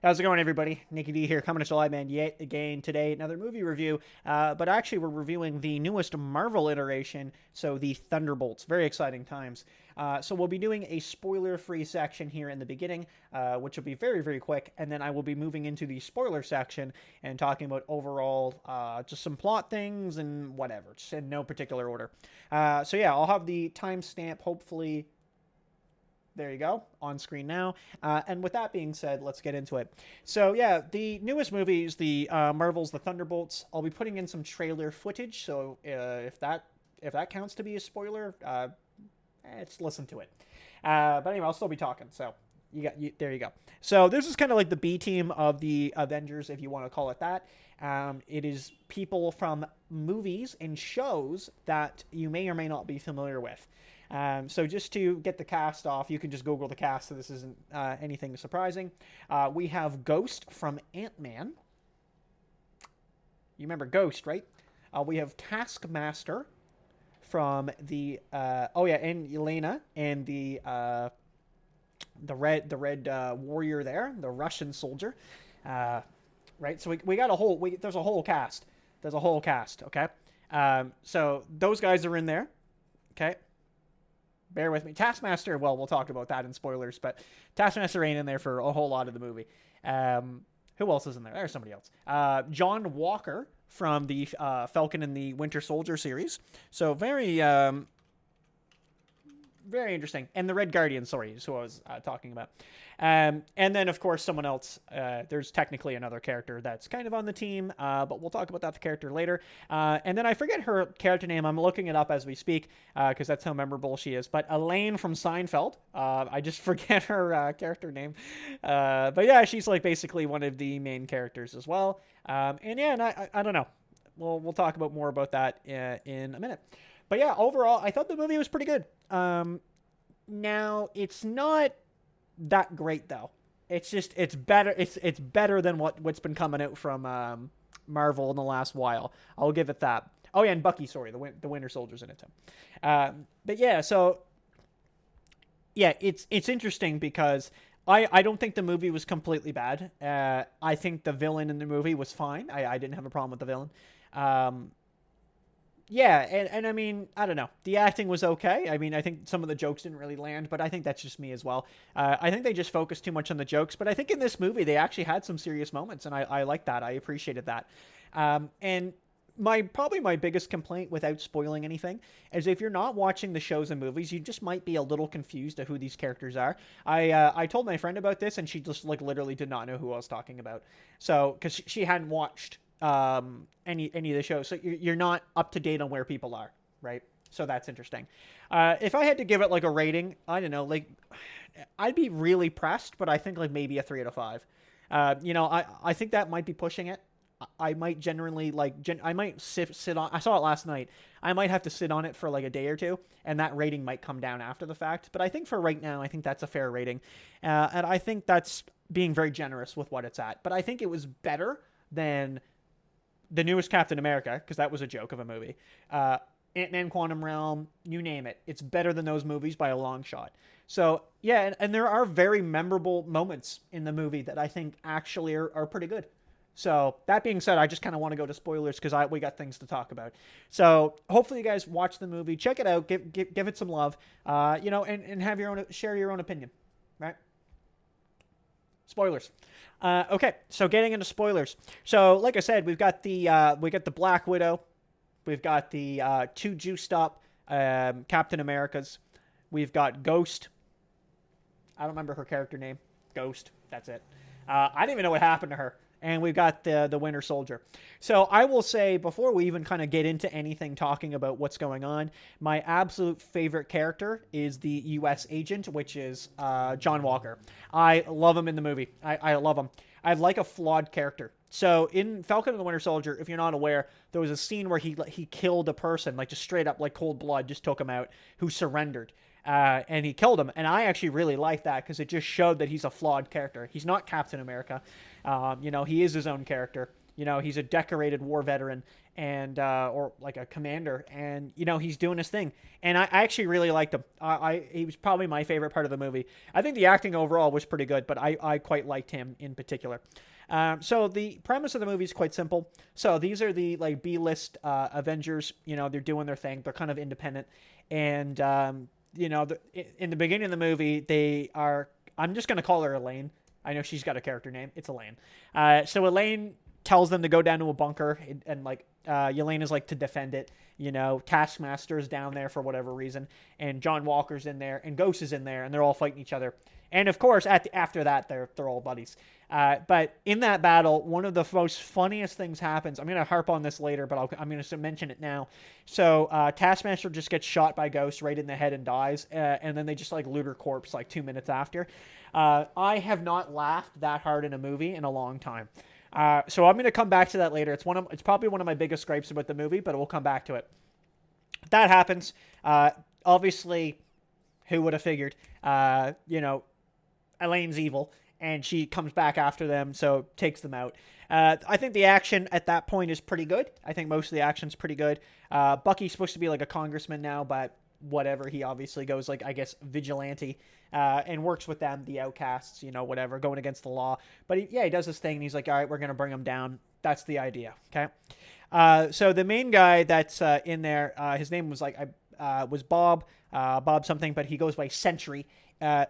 How's it going, everybody? Nicky D here, coming to live, man, yet again today. Another movie review, but actually we're reviewing the newest Marvel iteration, so the Thunderbolts. Very exciting times. So we'll be doing a spoiler-free section here in the beginning, which will be very, very quick, and then I will be moving into the spoiler section and talking about overall just some plot things and whatever, just in no particular order. So yeah, I'll have the timestamp, hopefully. There you go, on screen now. And with that being said, let's get into it. So yeah, the newest movies, the Marvel's The Thunderbolts. I'll be putting in some trailer footage, so if that counts to be a spoiler, let's listen to it. But anyway, I'll still be talking. So there you go. So this is kind of like the B team of the Avengers, if you want to call it that. It is people from movies and shows that you may or may not be familiar with. So just to get the cast off, you can just Google the cast, so this isn't anything surprising. We have Ghost from Ant-Man. You remember Ghost, right? We have Taskmaster from the... and Elena and the red warrior there, the Russian soldier. Right, so we got a whole... there's a whole cast. There's a whole cast, okay? So those guys are in there, okay? Bear with me. Taskmaster, well, we'll talk about that in spoilers, but Taskmaster ain't in there for a whole lot of the movie. Who else is in there? There's somebody else. John Walker from the Falcon and the Winter Soldier series. So very interesting. And the Red Guardian, sorry, is who I was talking about. And then, of course, someone else. There's technically another character that's kind of on the team, but we'll talk about that character later. And then I forget her character name. I'm looking it up as we speak because that's how memorable she is. But Elaine from Seinfeld. I just forget her character name. But yeah, she's like basically one of the main characters as well. And I don't know. We'll talk about more about that in a minute. But yeah, overall, I thought the movie was pretty good. Now, it's not that great, though. It's better. It's better than what's been coming out from Marvel in the last while. I'll give it that. Oh, yeah, and Bucky, sorry, the Winter Soldier's in it, too. But yeah, so... Yeah, it's interesting because I don't think the movie was completely bad. I think the villain in the movie was fine. I didn't have a problem with the villain. Yeah, and I mean, I don't know. The acting was okay. I mean, I think some of the jokes didn't really land, but I think that's just me as well. I think they just focused too much on the jokes, but I think in this movie they actually had some serious moments, and I like that. I appreciated that. And probably my biggest complaint, without spoiling anything, is if you're not watching the shows and movies, you just might be a little confused at who these characters are. I told my friend about this, and she just like literally did not know who I was talking about. So, because she hadn't watched any of the shows, so you're not up to date on where people are, right? So that's interesting. If I had to give it like a rating, I don't know, like I'd be really pressed, but I think like maybe a 3 out of 5. I think that might be pushing it. I might generally I might sit on. I saw it last night. I might have to sit on it for like a day or two, and that rating might come down after the fact. But I think for right now, I think that's a fair rating, and I think that's being very generous with what it's at. But I think it was better than the newest Captain America, because that was a joke of a movie. Ant-Man Quantum Realm, you name it. It's better than those movies by a long shot. So, yeah, and there are very memorable moments in the movie that I think actually are pretty good. So, that being said, I just kind of want to go to spoilers because we got things to talk about. So, hopefully you guys watch the movie, check it out, give it some love, and have share your own opinion, right? Spoilers. Okay, so getting into spoilers. So, like I said, we got the Black Widow, we've got the 2 juiced up Captain Americas, we've got Ghost. I don't remember her character name. Ghost. That's it. I didn't even know what happened to her. And we've got the Winter Soldier. So I will say, before we even kind of get into anything talking about what's going on, my absolute favorite character is the U.S. agent, which is John Walker. I love him in the movie. I love him. I like a flawed character. So in Falcon and the Winter Soldier, if you're not aware, there was a scene where he killed a person, like just straight up, like cold blood, just took him out, who surrendered. And he killed him. And I actually really like that because it just showed that he's a flawed character. He's not Captain America. He is his own character. He's a decorated war veteran and or like a commander, and he's doing his thing. And I actually really liked him. He was probably my favorite part of the movie. I think the acting overall was pretty good, but I quite liked him in particular. So the premise of the movie is quite simple. So these are the like B-list Avengers. They're doing their thing. They're kind of independent, and in the beginning of the movie, they are. I'm just gonna call her Elaine. I know she's got a character name. It's Elaine. So Elaine tells them to go down to a bunker, and like Yelena's like to defend it. Taskmaster's down there for whatever reason, and John Walker's in there, and Ghost is in there, and they're all fighting each other. And of course, after that, they're all buddies. But in that battle, one of the most funniest things happens. I'm going to harp on this later, but I'm going to mention it now. So Taskmaster just gets shot by Ghost right in the head and dies, and then they just like loot her corpse like 2 minutes after. I have not laughed that hard in a movie in a long time. So I'm going to come back to that later. It's probably one of my biggest gripes about the movie, but we'll come back to it. That happens. Obviously, who would have figured? Elaine's evil, and she comes back after them, so takes them out. I think the action at that point is pretty good. I think most of the action's pretty good. Bucky's supposed to be like a congressman now, but whatever. He obviously goes like, I guess, vigilante, and works with them, the outcasts, whatever, going against the law. But he does his thing, and he's like, all right, we're going to bring him down. That's the idea, okay? So the main guy that's in there, his name was was Bob something, but he goes by Sentry.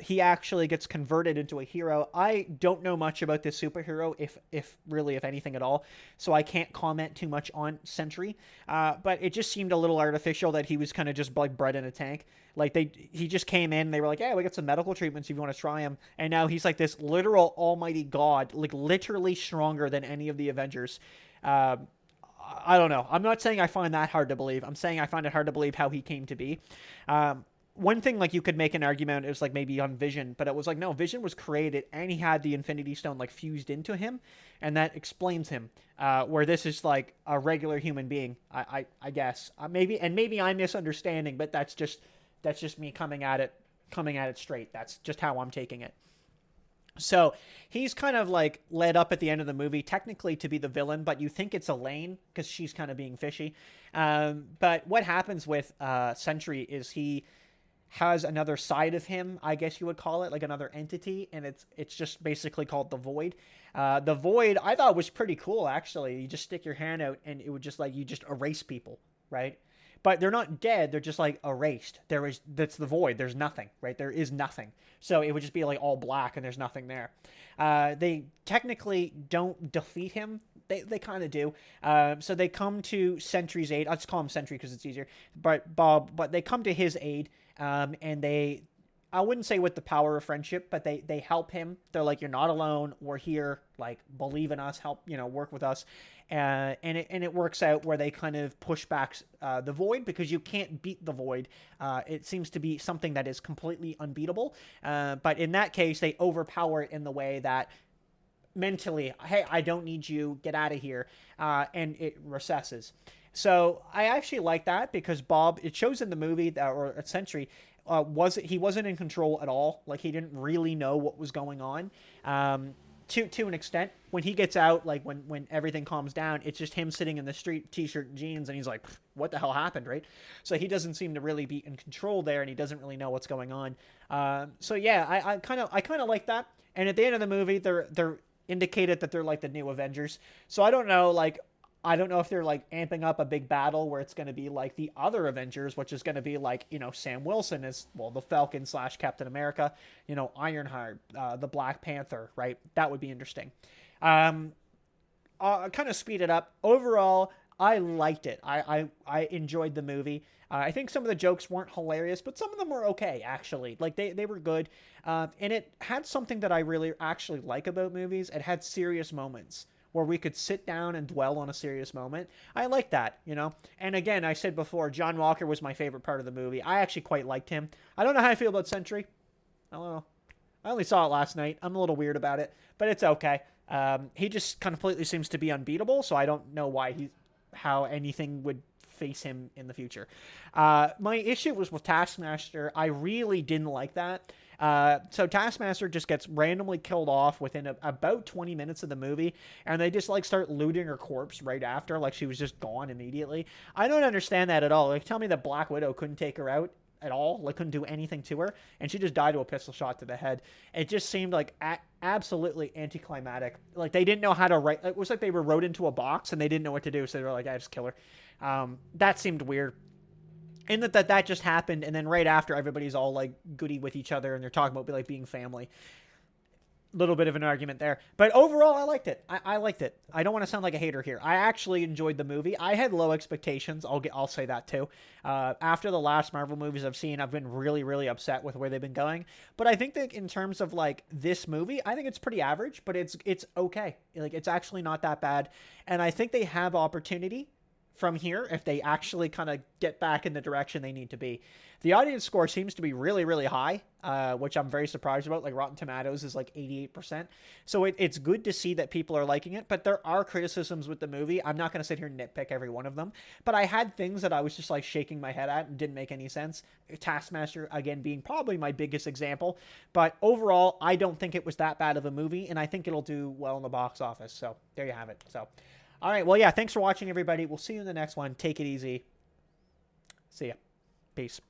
He actually gets converted into a hero. I don't know much about this superhero, if anything at all, so I can't comment too much on Sentry. But it just seemed a little artificial that he was kind of just like bred in a tank. Like he just came in, they were like, "Hey, we got some medical treatments if you want to try him." And now he's like this literal almighty god, like literally stronger than any of the Avengers. I don't know. I'm not saying I find that hard to believe. I'm saying I find it hard to believe how he came to be. One thing, like, you could make an argument, it was like maybe on Vision, but it was like, no, Vision was created and he had the Infinity Stone like fused into him, and that explains him. Where this is like a regular human being, I guess. Maybe I'm misunderstanding, but that's just me coming at it straight. That's just how I'm taking it. So he's kind of like led up at the end of the movie, technically to be the villain, but you think it's Elaine because she's kind of being fishy. But what happens with Sentry is he has another side of him, I guess you would call it, like another entity, and it's just basically called the Void. The Void, I thought, was pretty cool, actually. You just stick your hand out, and it would just like, you just erase people, right? But they're not dead, they're just like erased. That's the Void, there's nothing, right? There is nothing. So it would just be like all black and there's nothing there. They technically don't defeat him. They kind of do. So they come to Sentry's aid. I'll just call him Sentry because it's easier. But they come to his aid, and I wouldn't say with the power of friendship, but they help him. They're like, you're not alone. We're here. Like, believe in us. Help, work with us. And it works out where they kind of push back the Void, because you can't beat the Void. It seems to be something that is completely unbeatable. But in that case, they overpower it in the way that mentally, hey, I don't need you. Get out of here. And it recesses. So I actually like that, because Bob, it shows in the movie that, or Sentry, he wasn't in control at all. Like, he didn't really know what was going on. To an extent, when he gets out, like when everything calms down, it's just him sitting in the street, t-shirt and jeans, and he's like, what the hell happened, right? So he doesn't seem to really be in control there, and he doesn't really know what's going on. So yeah, I kind of like that. And at the end of the movie, they're indicated that they're like the new Avengers. So I don't know if they're like amping up a big battle where it's going to be like the other Avengers, which is going to be like, Sam Wilson is, well, the Falcon / Captain America, Ironheart, the Black Panther, right? That would be interesting. I'll kind of speed it up. Overall, I liked it. I enjoyed the movie. I think some of the jokes weren't hilarious, but some of them were okay, actually. Like, they were good. And it had something that I really actually like about movies. It had serious moments where we could sit down and dwell on a serious moment. I like that, And again, I said before, John Walker was my favorite part of the movie. I actually quite liked him. I don't know how I feel about Sentry. I don't know. I only saw it last night. I'm a little weird about it, but it's okay. He just completely seems to be unbeatable, so I don't know how anything would face him in the future. My issue was with Taskmaster. I really didn't like that. So Taskmaster just gets randomly killed off within about 20 minutes of the movie, and they just like start looting her corpse right after, like she was just gone immediately. I don't understand that at all. Like, tell me that Black Widow couldn't take her out at all, like couldn't do anything to her, and she just died to a pistol shot to the head. It just seemed like absolutely anticlimactic. Like they didn't know how to write. It was like they were wrote into a box and they didn't know what to do, so they were like, "I just kill her." That seemed weird. And that just happened, and then right after, everybody's all like goody with each other, and they're talking about like being family. Little bit of an argument there, but overall I liked it. I liked it. I don't want to sound like a hater here. I actually enjoyed the movie. I had low expectations. I'll say that too. After the last Marvel movies I've seen, I've been really upset with where they've been going. But I think that in terms of like this movie, I think it's pretty average, but it's okay. Like it's actually not that bad, and I think they have opportunity from here if they actually kind of get back in the direction they need to be. The audience score seems to be really high, which I'm very surprised about. Like Rotten Tomatoes is like 88%. So it's good to see that people are liking it, but there are criticisms with the movie. I'm not going to sit here and nitpick every one of them, but I had things that I was just like shaking my head at and didn't make any sense. Taskmaster, again, being probably my biggest example, but overall, I don't think it was that bad of a movie, and I think it'll do well in the box office. So there you have it. So all right, well, yeah, thanks for watching, everybody. We'll see you in the next one. Take it easy. See ya. Peace.